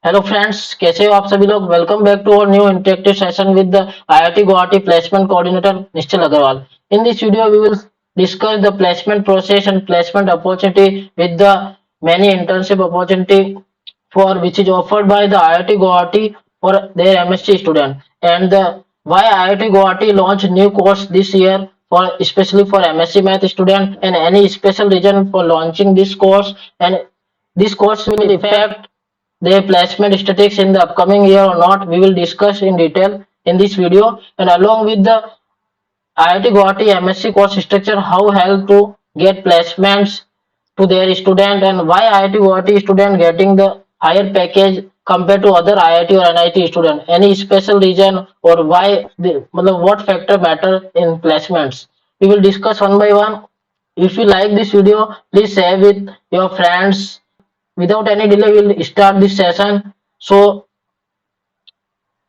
Hello friends, कैसे हो आप सभी लोग। Welcome back to our new interactive session with the IIT Guwahati placement coordinator Nishchal Agrawal. In this video we will discuss the placement process and placement opportunity with the many internship opportunity for which is offered by the IIT Guwahati for their MSc student and the why IIT Guwahati launched new course this year for especially for MSc Math student and any special reason for launching this course, and this course will affect their placement statistics in the upcoming year or not. We will discuss in detail in this video, and along with the IIT Guwahati MSc course structure, how help to get placements to their student, and why IIT Guwahati student getting the higher package compared to other IIT or NIT student. Any special reason or why the, what factor matter in placements? We will discuss one by one. If you like this video, please share with your friends. Without any delay, we'll start this session. So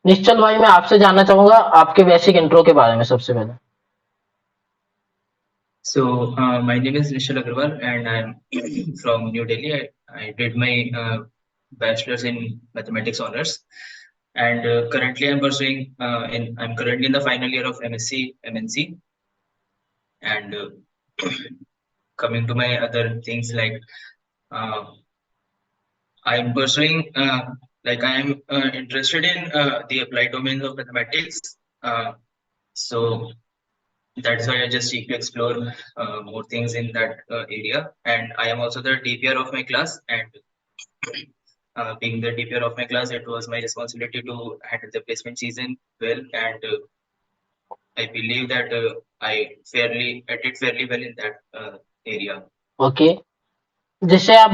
निश्चल भाई, मैं आपसे जानना चाहूंगा आपके basic intro के बारे में सबसे पहले। My name is Nishal Agarwal and I'm from New Delhi. I did my bachelor's in mathematics honors, and currently I'm pursuing I'm currently in the final year of MSc MNC. And coming to my other things, like uh, I'm pursuing I am interested in the applied domains of mathematics. So that's why I just seek to explore more things in that area. And I am also the DPR of my class. And being the DPR of my class, it was my responsibility to handle the placement season well. And I believe that I did fairly well in that area. Okay, जैसे आप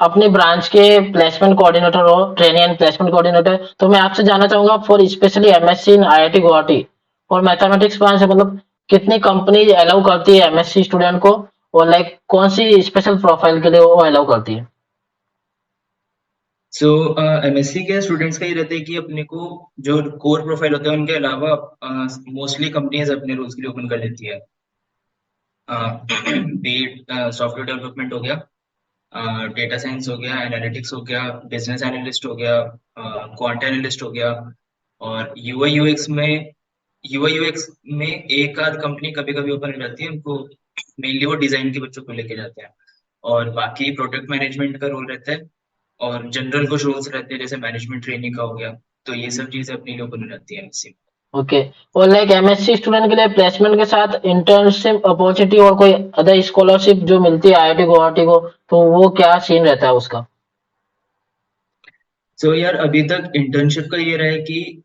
अपने branch के placement coordinator हो, training and placement coordinator, तो मैं आपसे जानना चाहूंगा for specially MSc in IIT Guwahati और मैथमेटिक्स ब्रांच, कितनी कंपनी अलाउ करती है एमएससी स्टूडेंट को, और कौन सी स्पेशल प्रोफाइल के लिए वो अलाउ करती है। सो एमएससी के स्टूडेंट्स का ये रहता है कि अपने को जो कोर प्रोफाइल होता है उनके अलावा मोस्टली कंपनीज अपने रोल्स के लिए ओपन कर लेती है। बीट सॉफ्टवेयर डेवलपमेंट हो गया, डेटा साइंस हो गया, एनालिटिक्स हो गया, बिजनेस एनालिस्ट हो गया, क्वांट एनालिस्ट हो गया। और यूआई यूएक्स में एक आध कंपनी कभी कभी ओपन रहती है, उनको मेनली वो डिजाइन के बच्चों को लेके जाते हैं। और बाकी प्रोडक्ट मैनेजमेंट का रोल रहता है, और जनरल कुछ रोल्स रहते हैं जैसे मैनेजमेंट ट्रेनिंग का हो गया। तो ये सब चीजें अपने लिए ओपन रहती है एमएससी। ओके, और एमएससी स्टूडेंट के लिए प्लेसमेंट के साथ इंटर्नशिप अपॉर्चुनिटी और कोई अदर स्कॉलरशिप जो मिलती है आईआईटी गुवाहाटी को, तो वो क्या सीन रहता है उसका। सो यार, अभी तक इंटर्नशिप का ये रहा है कि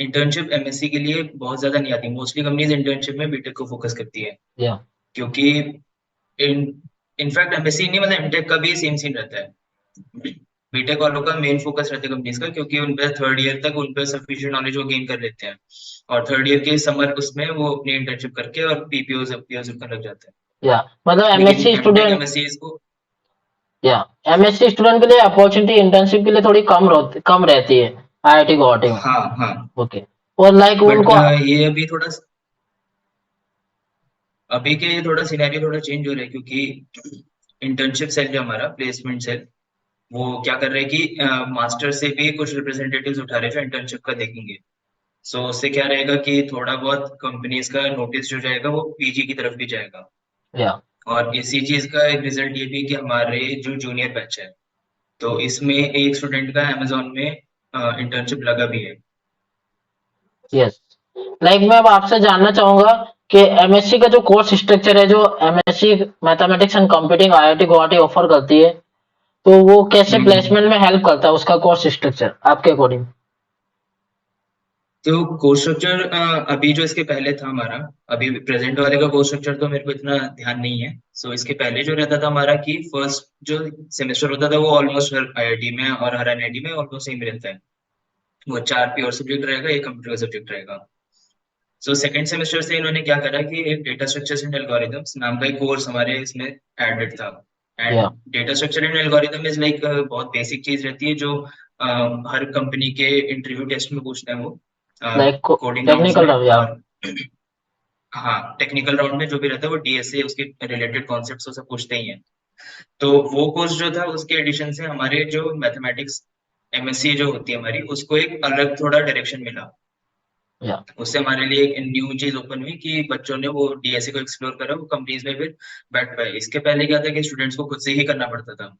इंटर्नशिप एमएससी के लिए बहुत ज्यादा नहीं आती। मोस्टली कंपनीज इंटर्नशिप में बीटेक को फोकस करती है, या क्योंकि इन इनफैक्ट एमएससी नहीं, मतलब एमटेक का भी सेम सीन रहता है। बीटेक वालों का मेन फोकस रहता है कंपनीज का, क्योंकि उन पे थर्ड ईयर तक उन पे सफिशिएंट नॉलेज वो गेन कर लेते हैं, और थर्ड ईयर के समर उसमें वो अपनी इंटर्नशिप करके और पीपीओ का लग जाता है। या लेकिन एमएससी एमटेक स्टूडेंट, एमएससी को या एमएससी स्टूडेंट के लिए अपॉर्चुनिटी इंटर्नशिप के लिए थोड़ी कम रहती है आईआईटी गुवाहाटी में। हाँ हाँ। ओके, और बट उनको। ये अभी के ये थोड़ा सिनेरियो थोड़ा चेंज हो रहा है, क्योंकि इंटर्नशिप सेल जो हमारा प्लेसमेंट सेल, वो क्या कर रहे हैं कि मास्टर से भी कुछ रिप्रेजेंटेटिव्स उठा रहे हैं जो इंटर्नशिप का देखेंगे। सो उससे क्या रहेगा कि थोड़ा बहुत कंपनीज का नोटिस जो जाएगा वो पीजी की तरफ भी जाएगा। या और इसी चीज का एक रिजल्ट ये भी कि हमारे जो जूनियर बैच है, तो इसमें एक स्टूडेंट का अमेजोन में इंटर्नशिप लगा भी है। यस, मैं अब आपसे जानना चाहूंगा कि एमएससी का जो कोर्स स्ट्रक्चर है, जो MSc mathematics and computing IIT Guwahati offer करती है, तो वो कैसे हम्म। प्लेसमेंट में हेल्प करता है, उसका कोर्स स्ट्रक्चर आपके अकॉर्डिंग। तो कोर्स स्ट्रक्चर अभी जो इसके पहले था हमारा, अभी प्रेजेंट वाले का कोर्स स्ट्रक्चर तो मेरे को इतना ध्यान नहीं है। सो इसके पहले जो रहता था हमारा कि फर्स्ट जो सेमेस्टर होता था वो ऑलमोस्ट हर आईआईटी में और हर एनआईटी में ऑलमोस्ट सेम रहता है। वो 4 प्योर सब्जेक्ट रहेगा, एक कंप्यूटर का सब्जेक्ट रहेगा। सो सेकंड सेमेस्टर से इन्होंने क्या करा कि एक डेटा स्ट्रक्चर्स एंड एल्गोरिथम्स नाम का एक कोर्स हमारे इसमें एडेड था। या and data structure and algorithm is like बहुत बेसिक चीज रहती है, जो हर कंपनी के इंटरव्यू टेस्ट में पूछते हैं वो कोडिंग राउंड्स टेक्निकल में। या। और हाँ, टेक्निकल राउंड में जो भी रहता है वो डीएसए उसके रिलेटेड कॉन्सेप्ट्स वो सब पूछते ही हैं। तो वो कोर्स जो था उसके एडिशन से हमारे जो मैथमेटिक्स एमएससी जो होती है हमारी, उसको एक अलग थोड़ा डायरेक्शन मिला। या उससे हमारे लिए एक न्यू चीज ओपन हुई कि बच्चों ने वो डीएसए को एक्सप्लोर करा, वो कंपनीज में फिर बैठ पाए। इसके पहले क्या था कि स्टूडेंट्स को खुद से ही करना पड़ता था।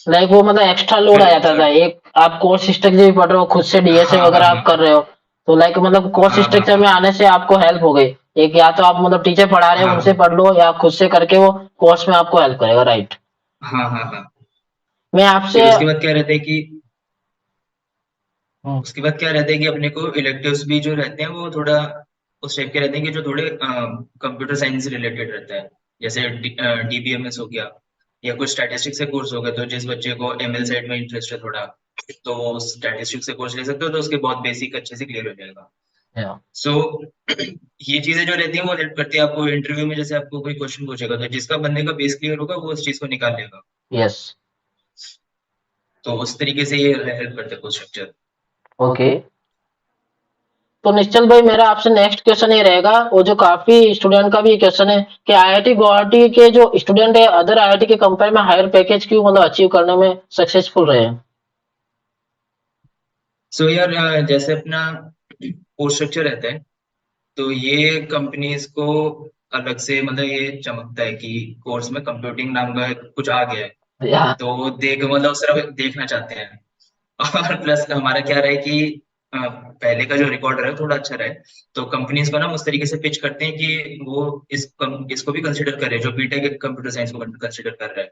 लाइक वो मतलब एक्स्ट्रा लोड आ फिर जाता था। एक आप कोर्स स्ट्रक्चर भी पढ़ रहे हो, खुद से डीएसए हाँ वगैरह हाँ आप कर रहे हो, तो लाइक मतलब कोर्स हाँ हाँ स्ट्रक्चर में हाँ आने से आपको हेल्प हो गई। एक या तो आप मतलब टीचर पढ़ा रहे हैं हाँ उनसे पढ़ लो, या खुद से करके वो कोर्स में आपको हेल्प करेगा, राइट। हाँ हाँ हाँ। मैं आपसे फिर उसके बाद क्या रहता है कि हम्म, उसके बाद क्या रहता है कि अपने को इलेक्टिव्स भी जो रहते हैं वो थोड़ा उस टाइप के रहते हैं कि जो थोड़े कंप्यूटर साइंस से रिलेटेड रहता है। जैसे डीबीएमएस हो गया, या कुछ स्टैटिस्टिक्स से कोर्स हो गया। तो जिस बच्चे को एमएल साइड में इंटरेस्ट है थोड़ा, तो वो स्टैटिस्टिक्स से कोर्स ले सकते हो, तो उसके बहुत बेसिक अच्छे से क्लियर हो जाएगा। या सो ये चीजें जो रहती हैं वो हेल्प करती है आपको इंटरव्यू में। जैसे आपको कोई क्वेश्चन पूछेगा, तो जिसका बंदे का बेस क्लियर होगा वो उस चीज को निकाल लेगा। यस। तो उस तरीके से ये हेल्प करता है कोर्स स्ट्रक्चर। ओके। तो निश्चल भाई, मेरा आपसे नेक्स्ट क्वेश्चन ये रहेगा, वो जो काफी स्टूडेंट का भी क्वेश्चन है कि आईआईटी गुवाहाटी के जो स्टूडेंट है अदर आईआईटी के कंपेयर में हायर पैकेज क्यों मतलब अचीव करने में सक्सेसफुल रहे हैं। सो यार जैसे अपना कोर्स स्ट्रक्चर रहता है, तो ये कंपनीज को अलग से मतलब ये चमकता है कि कोर्स में कंप्यूटिंग नाम का कुछ आ गया है। या तो वो देख मतलब उस तरफ देखना चाहते हैं। और प्लस हमारा क्या रहा है कि पहले का जो रिकॉर्ड रहा है थोड़ा अच्छा रहा है। तो कंपनीज को ना उस तरीके से पिच करते हैं कि वो इसको भी कंसिडर करे, जो बीटेक कंप्यूटर साइंस को कंसिडर कर रहा है।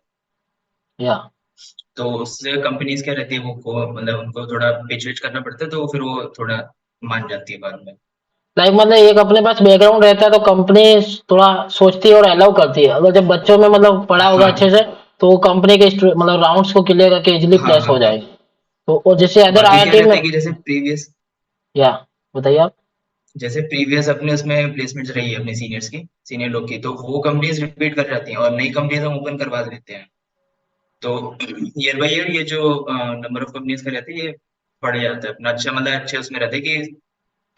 या तो उससे कंपनीज क्या रहती है वो मतलब उनको थोड़ा पिच विच करना पड़ता है, तो फिर वो थोड़ा मान जाती है बाद में। लाइक मतलब एक अपने पास बैकग्राउंड रहता है तो कंपनी थोड़ा सोचती है और अलाउ करती है। अगर जब बच्चों में मतलब पढ़ा होगा अच्छे हाँ से, तो वो कंपनी के मतलब राउंड्स को क्लियर करके इजिली हाँ प्लेस हाँ हो हाँ। जाए। तो और जैसे अदर बाकी क्या आईआईटी रहता में। है कि जैसे प्रीवियस या बताइए आप। अपने उसमें प्लेसमेंट्स रही है अपने सीनियर्स की, सीनियर लोग की, तो वो कंपनीज रिपीट कर जाती हैं और नई कंपनीज हम ओपन करवा देते हैं। तो ईयर बाय ईयर ये जो नंबर ऑफ कंपनीज का रहता है ये बढ़ जाता है अपना। अच्छा मतलब अच्छे उसमें रहता है कि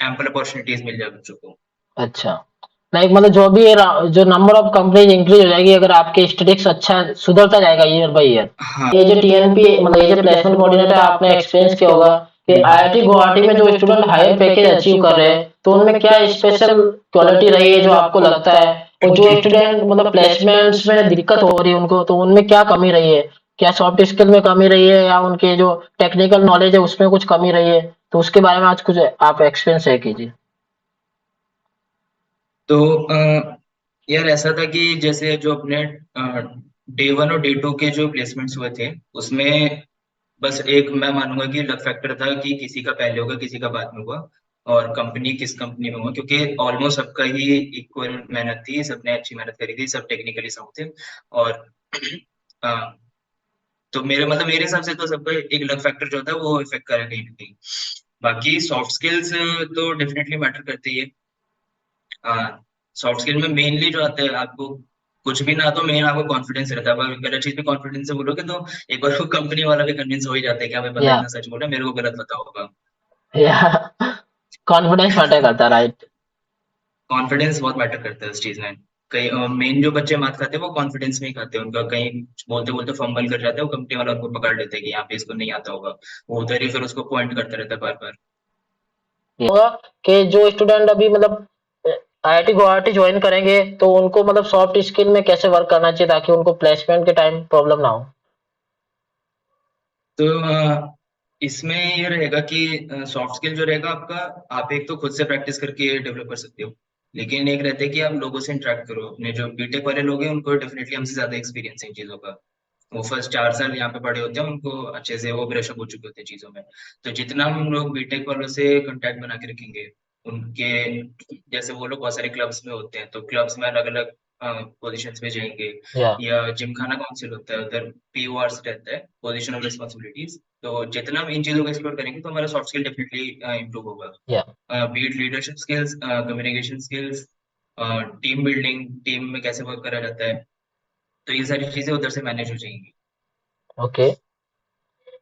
एम्पल अपॉर्चुनिटीज मिल जाए बच्चों को। अच्छा। लाइक मतलब जो भी जो नंबर ऑफ कंपनीज इंक्रीज हो जाएगी अगर आपके स्टैटिस्टिक्स अच्छा सुधरता जाएगा ईयर बाय ईयर। हाँ ये जो टीएनपी मतलब ये जो प्लेसमेंट कोऑर्डिनेटर आपने एक्सपीरियंस किया होगा कि आईआईटी गुवाहाटी में जो स्टूडेंट हायर पैकेज अचीव कर रहे हैं, तो उनमें क्या स्पेशल क्वालिटी रही है जो आपको लगता है, और जो स्टूडेंट मतलब प्लेसमेंट्स में दिक्कत हो रही है उनको, तो उनमें क्या कमी रही है। क्या सॉफ्ट स्किल में कमी रही है, या उनके जो टेक्निकल नॉलेज है उसमें कुछ कमी रही है। तो उसके बारे में आज कुछ आप एक्सपीरियंस शेयर कीजिए। तो यार ऐसा था कि जैसे जो अपने डे वन और डे टू के जो प्लेसमेंट्स हुए थे उसमें बस एक मैं मानूंगा कि लक फैक्टर था कि किसी का पहले होगा किसी का बाद में हुआ, और कंपनी किस कंपनी में हुआ, क्योंकि ऑलमोस्ट सबका ही इक्वल मेहनत थी, सबने अच्छी मेहनत करी थी, सब टेक्निकली सब थे। और अ, तो मेरे हिसाब से तो सबका एक लक फैक्टर जो होता है वो इफेक्ट करा कहीं ना कहीं। बाकी सॉफ्ट स्किल्स तो डेफिनेटली मैटर करती है। सॉफ्ट स्किल में मेनली जो आता है आपको, कुछ भी ना तो मेन आपको कॉन्फिडेंस रहता है। अगर गलत चीज पे कॉन्फिडेंस से बोलोगे तो एक बार वो कंपनी वाला भी कन्विंस हो ही जाता है कि हमें पता है या इतना सच बोला, मेरे को गलत पता होगा। या कॉन्फिडेंस मैटर करता है, राइट। कॉन्फिडेंस बहुत मैटर करता है इस चीज में। कई मेन जो बच्चे मात खाते हैं वो कॉन्फिडेंस में ही खाते हैं, उनका कहीं बोलते बोलते फंबल कर जाता है, वो कंपनी वाला उनको पकड़ लेते हैं कि यहाँ पे इसको नहीं आता होगा। वो उधर ही फिर उसको पॉइंट करता रहता है बार बार। होगा कि जो स्टूडेंट अभी मतलब आईआईटी गुवाहाटी ज्वाइन करेंगे, तो उनको मतलब सॉफ्ट स्किल में कैसे वर्क करना चाहिए ताकि उनको प्लेसमेंट के टाइम प्रॉब्लम ना हो। तो इसमें ये रहेगा कि सॉफ्ट स्किल जो रहेगा आपका, आप एक तो खुद से प्रैक्टिस करके डेवलप कर सकते हो। लेकिन एक रहता है कि आप लोगों से इंटरेक्ट करो। अपने जो बीटेक वाले लोग हैं उनको डेफिनेटली हमसे ज्यादा एक्सपीरियंस है इन चीजों का। वो फर्स्ट 4 साल यहाँ पे पढ़े होते हैं, उनको अच्छे से वो ब्रशअप हो चुके होते हैं चीजों में। तो जितना हम लोग बीटेक वालों से कांटेक्ट बना के रखेंगे, उनके जैसे वो लोग बहुत सारे क्लब्स में होते हैं, तो क्लब्स में अलग अलग पोजिशंस में जाएंगे। या या जिम खाना काउंसिल होता है, उधर पीओआरस रहता है, पोजिशन ऑफ रिस्पॉन्सिबिलिटीज। तो जितना हम इन चीजों को एक्सप्लोर करेंगे तो हमारा सॉफ्ट स्किल डेफिनेटली इंप्रूव या होगा। Be it leadership skills, communication skills, team building, team में कैसे वर्क करा जाता है, तो ये सारी चीजें उधर से मैनेज हो जाएंगी। ओके।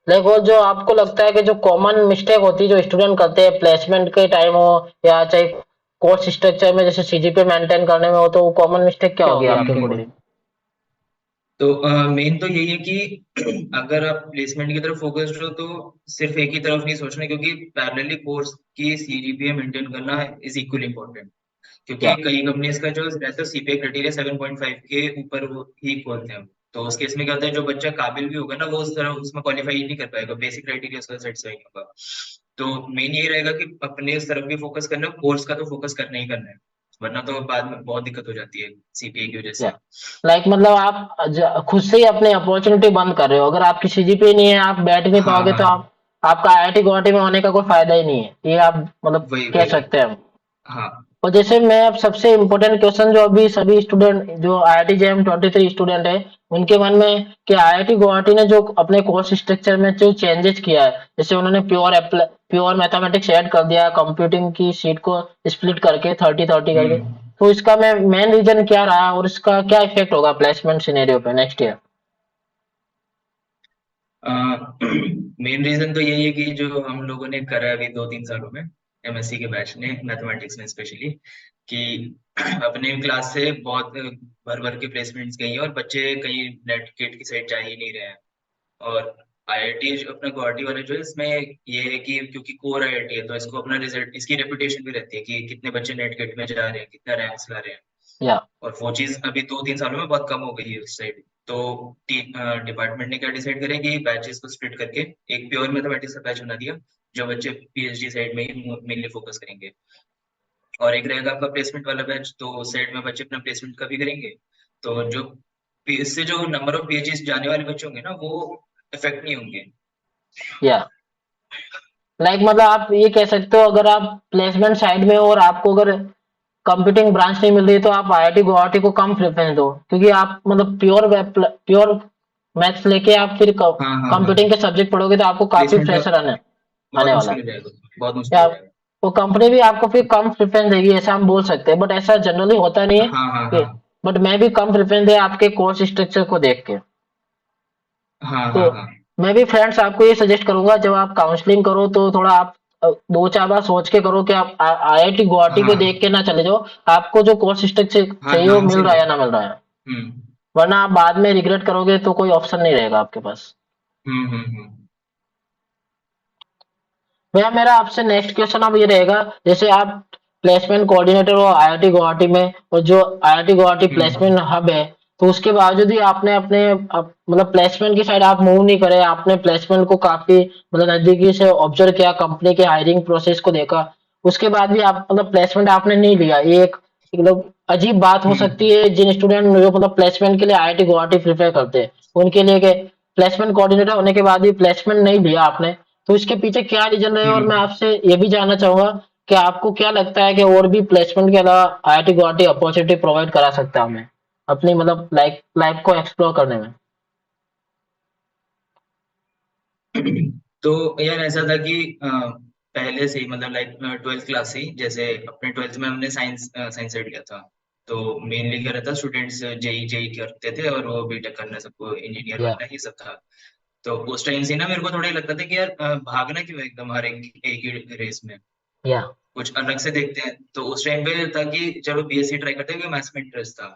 लाइक वो जो आपको लगता है कि जो कॉमन मिस्टेक होती है जो स्टूडेंट करते हैं प्लेसमेंट के टाइम हो, या चाहे कोर्स स्ट्रक्चर में जैसे सीजीपीए मेंटेन करने में हो, तो वो कॉमन मिस्टेक क्या क्या होगी होगी आपके आपके अकॉर्डिंग। तो मेन तो यही है कि अगर आप प्लेसमेंट की तरफ फोकस्ड हो तो सिर्फ एक ही तरफ नहीं सोचना, क्योंकि पैरेलली कोर्स की सीजीपीए मेंटेन करना इज इक्वली इम्पोर्टेंट। क्योंकि या कई कंपनीज का जो रहता है सीपीए क्राइटेरिया 7.5 के ऊपर वो ही खोलते हैं। तो उस केस में क्या होता है, जो बच्चा काबिल भी होगा ना वो उस तरह उसमें क्वालिफाई नहीं कर पाएगा, बेसिक क्राइटेरिया उसका सेटिस्फाई नहीं होगा। तो मेन यही रहेगा कि अपने उस तरफ भी फोकस करना, कोर्स का तो फोकस करना ही करना है, वरना तो बाद में बहुत दिक्कत हो जाती है सीपीए की वजह या से। लाइक मतलब आप खुद से ही अपनी अपॉर्चुनिटी बंद कर रहे हो। अगर आपकी सीजीपीए नहीं है, आप बैठ नहीं हाँ पाओगे, हाँ तो आप आपका आईआईटी गुवाहाटी में होने का कोई फायदा ही नहीं है, ये आप मतलब वही कह वही। सकते हैं। हाँ। और जैसे मैं अब सबसे इम्पोर्टेंट क्वेश्चन जो अभी सभी स्टूडेंट जो आईआईटी जेएम 23 स्टूडेंट है उनके मन में, कि आईआईटी गुवाहाटी ने जो अपने कोर्स स्ट्रक्चर में जो चेंजेस किया है, जैसे उन्होंने प्योर मैथमेटिक्स ऐड कर दिया, कंप्यूटिंग की सीट को स्प्लिट करके 30-30 करके, हम्म। तो इसका मैं मेन रीजन क्या रहा और इसका क्या इफेक्ट होगा प्लेसमेंट सिनेरियो पे नेक्स्ट ईयर? मेन रीजन तो यही है कि जो हम लोगों ने करा है अभी 2-3 सालों में, एमएससी के बैच ने मैथमेटिक्स में स्पेशली, कि अपने क्लास से बहुत भर भर के प्लेसमेंट्स गई हैं और बच्चे कहीं नेट गेट की साइड जा ही नहीं रहे हैं। और आईआईटी जो अपना गुवाहाटी वाले जो है, इसमें ये है कि क्योंकि कोर आईआईटी है तो इसको अपना रिजल्ट, इसकी रेपुटेशन भी रहती है कि कितने बच्चे नेट गेट में जा रहे हैं, कितना रैंक्स ला रहे हैं। या और वो चीज अभी 2-3 सालों में बहुत कम हो गई है उस साइड। तो डिपार्टमेंट ने क्या डिसाइड करे कि बैचेस को स्प्लिट करके एक प्योर मैथमेटिक्स का बैच बना दिया, जो बच्चे पीएचडी साइड में ही मेनली फोकस करेंगे। और एक रहेगा आपका प्लेसमेंट वाला बैच, तो उस साइड में बच्चे अपना प्लेसमेंट का भी करेंगे। तो जो इससे जो नंबर ऑफ पीएचडी जाने वाले बच्चे होंगे ना, वो इफेक्ट नहीं होंगे। या लाइक मतलब आप ये कह सकते हो, अगर आप प्लेसमेंट साइड में हो और आपको अगर कंप्यूटिंग ब्रांच नहीं मिल रही, तो आप आईआईटी गुवाहाटी को कम प्रेफरेंस दो, क्योंकि आप मतलब प्योर मैथ्स लेके आप फिर हाँ हाँ हाँ। कंप्यूटिंग के सब्जेक्ट पढ़ोगे तो आपको काफी प्लेसमेंट का प्रेशर आने आने बहुत वाला मुश्किल है। हो जाएगा, बहुत मुश्किल या हो जाएगा। वो कंपनी भी आपको फिर कम प्रेफरेंस देगी, ऐसा हम बोल सकते हैं, बट ऐसा जनरली होता नहीं हाँ हाँ है। हाँ। बट मैं भी कम प्रेफरेंस दे आपके कोर्स स्ट्रक्चर को देख के। हाँ तो हाँ हाँ। मैं भी फ्रेंड्स आपको ये सजेस्ट करूंगा, जब आप काउंसलिंग करो तो थोड़ा आप 2-4 बार सोच के करो, कि आप आईआईटी गुवाहाटी को देख हाँ के ना चले जाओ। आपको जो कोर्स स्ट्रक्चर हाँ चाहिए वो नाम मिल से रहा है या ना मिल रहा है, हम्म वरना आप बाद में रिग्रेट करोगे तो कोई ऑप्शन नहीं रहेगा आपके पास। हम्म। भैया मेरा आपसे नेक्स्ट क्वेश्चन अब ये रहेगा, जैसे आप प्लेसमेंट कोऑर्डिनेटर हो आईआईटी गुवाहाटी में, और जो आईआईटी गुवाहाटी हम्म। प्लेसमेंट हब है, तो उसके बावजूद भी आपने अपने मतलब प्लेसमेंट की साइड आप मूव नहीं करे, आपने प्लेसमेंट को काफी मतलब नजदीकी से ऑब्जर्व किया, कंपनी के हायरिंग प्रोसेस को देखा, उसके बाद भी आप मतलब प्लेसमेंट आपने नहीं लिया, ये एक मतलब अजीब बात हो सकती हम्म है जिन स्टूडेंट जो मतलब प्लेसमेंट के लिए आईआईटी गुवाहाटी प्रिपेयर करते हैं उनके लिए, प्लेसमेंट कोऑर्डिनेटर होने के बाद भी प्लेसमेंट नहीं लिया आपने, तो इसके पीछे क्या रीजन रहे? और मैं हम्म। आपसे ये भी जानना चाहूंगा कि आपको क्या लगता है कि और भी प्लेसमेंट के अलावा आईआईटी गुवाहाटी अपॉर्चुनिटी प्रोवाइड करा सकता है हमें अपनी मतलब लाइफ को एक्सप्लोर करने में? तो यार ऐसा था कि पहले से ही मतलब लाइक 12th क्लास से ही, जैसे अपने 12th में हमने साइंस साइंस साइड लिया था। तो मेनली क्या रहता, स्टूडेंट्स जेई जेई करते थे और वो बीटेक करना, सबको इंजीनियर या बनना, ये सब था। तो उस टाइम से ना मेरे को थोड़ा ही लगता था कि यार भागना क्यों है एकदम हर एक ही रेस में, या कुछ अलग से देखते हैं। तो उस टाइम पे था कि चलो बीएससी ट्राई करते हैं, क्योंकि मैथ्स में इंटरेस्ट था।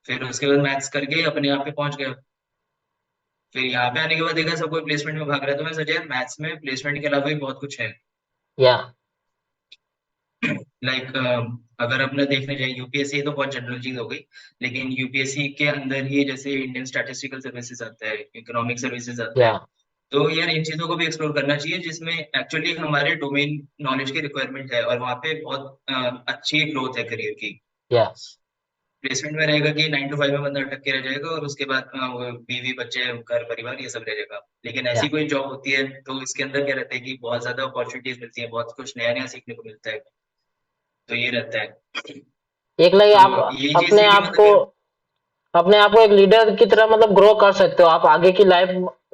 फिर उसके बाद मैथ्स करके अपने आप पे पहुंच गया। फिर यहाँ पे आने के बाद देखा सब कोई प्लेसमेंट में भाग रहा है, तो मैं सोचा यार मैथ्स में प्लेसमेंट के अलावा भी बहुत कुछ है। या लाइक अगर अपने देखने जाए यूपीएससी तो बहुत जनरल चीज हो गई, लेकिन यूपीएससी के अंदर ही जैसे इंडियन स्टैटिस्टिकल सर्विसेज आता है, इकोनॉमिक सर्विसेज आता या है। तो यार इन चीजों को भी एक्सप्लोर करना चाहिए, जिसमें एक्चुअली हमारे डोमेन नॉलेज की रिक्वायरमेंट है, और वहाँ पे बहुत अच्छी ग्रोथ है करियर की। या प्लेसमेंट में रहेगा कि 9 to 5 में बंदा अटक के रह जाएगा, और उसके बाद वो बीवी बच्चे घर परिवार ये सब रह जाएगा। लेकिन ऐसी या कोई जॉब होती है तो इसके अंदर क्या रहता है कि बहुत ज्यादा अपॉर्चुनिटीज मिलती है, बहुत कुछ नया नया सीखने को मिलता है। तो ये रहता है। एक लाइक तो आप यही चीज अपने थी कि आप मतलब को मेरे। अपने आप को एक लीडर की तरह मतलब ग्रो कर सकते हो, आप आगे की लाइफ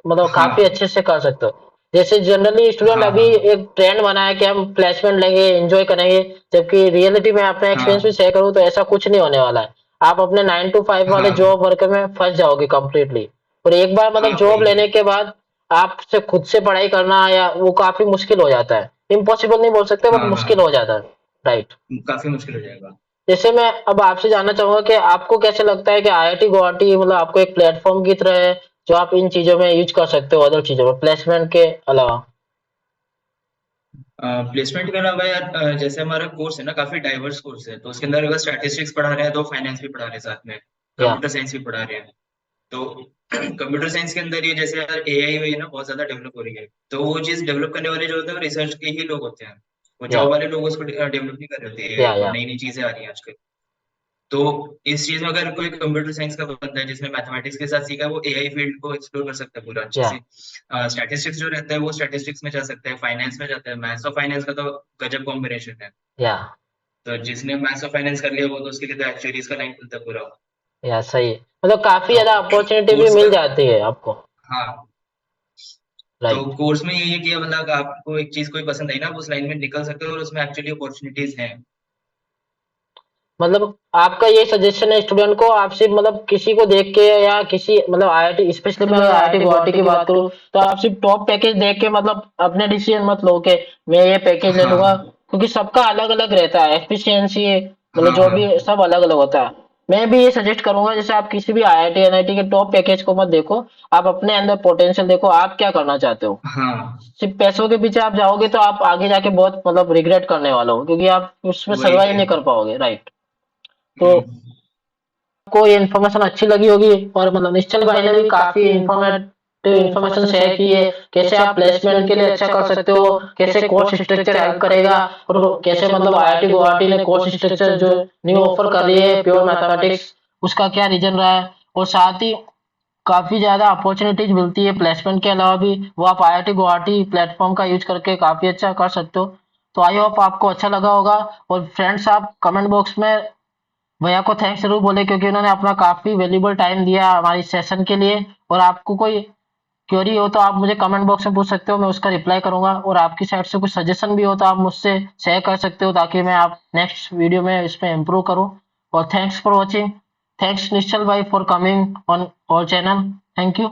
मतलब काफी हाँ अच्छे से कर सकते हो। जैसे जनरली स्टूडेंट हाँ अभी हाँ एक ट्रेंड बना है कि हम प्लेसमेंट लेंगे एंजॉय करेंगे, जबकि रियलिटी में अपना एक्सपीरियंस भी हाँ शेयर करूँ तो ऐसा कुछ नहीं होने वाला है। आप अपने 9 to 5 वाले हाँ जॉब वर्क में फंस जाओगे कम्प्लीटली, और एक बार हाँ मतलब वही जॉब लेने वही। के बाद आपसे खुद से पढ़ाई करना या वो काफी मुश्किल हो जाता है, इम्पॉसिबल नहीं बोल सकते बट हाँ मुश्किल हो हाँ जाता है, राइट? काफी मुश्किल हो जाएगा। जैसे मैं अब आपसे जानना चाहूंगा कि आपको कैसे लगता है कि आईआईटी गुवाहाटी मतलब आपको एक प्लेटफॉर्म की तरह है जो आप इन चीजों में यूज कर सकते हो अदर चीजों में प्लेसमेंट के अलावा। प्लेसमेंट के अलावा यार जैसे हमारा कोर्स है ना, काफी डाइवर्स कोर्स है, तो उसके अंदर अगर स्टैटिस्टिक्स पढ़ा रहे हैं तो फाइनेंस भी पढ़ा रहे हैं साथ में, या कंप्यूटर साइंस भी पढ़ा रहे हैं। तो कंप्यूटर साइंस के अंदर ये जैसे यार एआई हुई है ना, बहुत ज्यादा डेवलप हो रही है, तो वो चीज डेवलप करने वाले जो होते हैं वो रिसर्च के ही लोग होते हैं। वो या जॉब वाले लोग उसको डेवलप नहीं कर रहे होते एआई को, या नई नई चीजें आ रही हैं आजकल। तो इस चीज में अगर कोई कंप्यूटर साइंस का बंदा है जिसने मैथमेटिक्स के साथ सीखा है, वो एआई फील्ड को एक्सप्लोर कर सकता है पूरा अच्छे या से। स्टैटिस्टिक्स जो रहता है वो स्टैटिस्टिक्स में जा सकता है, फाइनेंस में जाता है, मैथ्स और फाइनेंस का तो गजब कॉम्बिनेशन है। या तो जिसने मैथ्स और फाइनेंस कर लिया वो तो उसके लिए तो एक्चुअलीज का लाइन खुलता है पूरा। या सही है मतलब काफी तो ज्यादा अपॉर्चुनिटी भी कोर्स का, मिल जाती है आपको। हाँ, तो राइट। कोर्स में ये है कि मतलब आपको एक चीज कोई पसंद आई ना, आप उस लाइन में निकल सकते हो और उसमें एक्चुअली अपॉर्चुनिटीज हैं। मतलब आपका ये सजेशन है स्टूडेंट को आप सिर्फ मतलब किसी को देख के या किसी मतलब आईआईटी स्पेशली मैं अगर आईआईटी गुवाहाटी की बात करूँ तो आप सिर्फ टॉप पैकेज देख के मतलब अपने डिसीजन मत लो कि मैं ये पैकेज ले लूंगा हाँ क्योंकि सबका अलग अलग रहता है एफिशिएंसी मतलब हाँ जो भी हाँ सब अलग अलग होता है। मैं भी ये सजेस्ट करूंगा जैसे आप किसी भी आईआईटी एनआईटी के टॉप पैकेज को मत देखो। आप अपने अंदर पोटेंशियल देखो आप क्या करना चाहते हो। हाँ, सिर्फ पैसों के पीछे आप जाओगे तो आप आगे जाके बहुत मतलब रिग्रेट करने वाले हो क्योंकि आप उसमें वही सर्वाइव वही। नहीं कर पाओगे। राइट। तो हम्म। आपको ये इन्फॉर्मेशन अच्छी लगी होगी और मतलब निश्चल भाई ने भी काफी इन्फॉर्मेटिव इन्फॉर्मेशन शेयर की है कैसे आप प्लेसमेंट के लिए अच्छा कर सकते हो कैसे कोर्स स्ट्रक्चर हेल्प करेगा और कैसे मतलब आईआईटी गुवाहाटी ने कोर्स स्ट्रक्चर जो न्यू ऑफर कर रही है प्योर मैथमेटिक्स उसका क्या रीजन रहा है और साथ ही काफी ज्यादा अपॉर्चुनिटीज मिलती है प्लेसमेंट के अलावा भी वो आप आईआईटी गुवाहाटी प्लेटफॉर्म का यूज करके काफी अच्छा कर सकते हो। तो आई होप आपको अच्छा लगा होगा और फ्रेंड्स आप कमेंट बॉक्स में भैया को थैंक्स जरूर बोले क्योंकि उन्होंने अपना काफी वैल्यूबल टाइम दिया हमारी सेशन के लिए। और आपको कोई क्वेरी हो तो आप मुझे कमेंट बॉक्स में पूछ सकते हो मैं उसका रिप्लाई करूंगा और आपकी साइड से कुछ सजेशन भी हो तो आप मुझसे शेयर कर सकते हो ताकि मैं आप नेक्स्ट वीडियो में इसमें इम्प्रूव करूं। और thanks for watching. Thanks Nishchal भाई for coming on our channel. Thank you.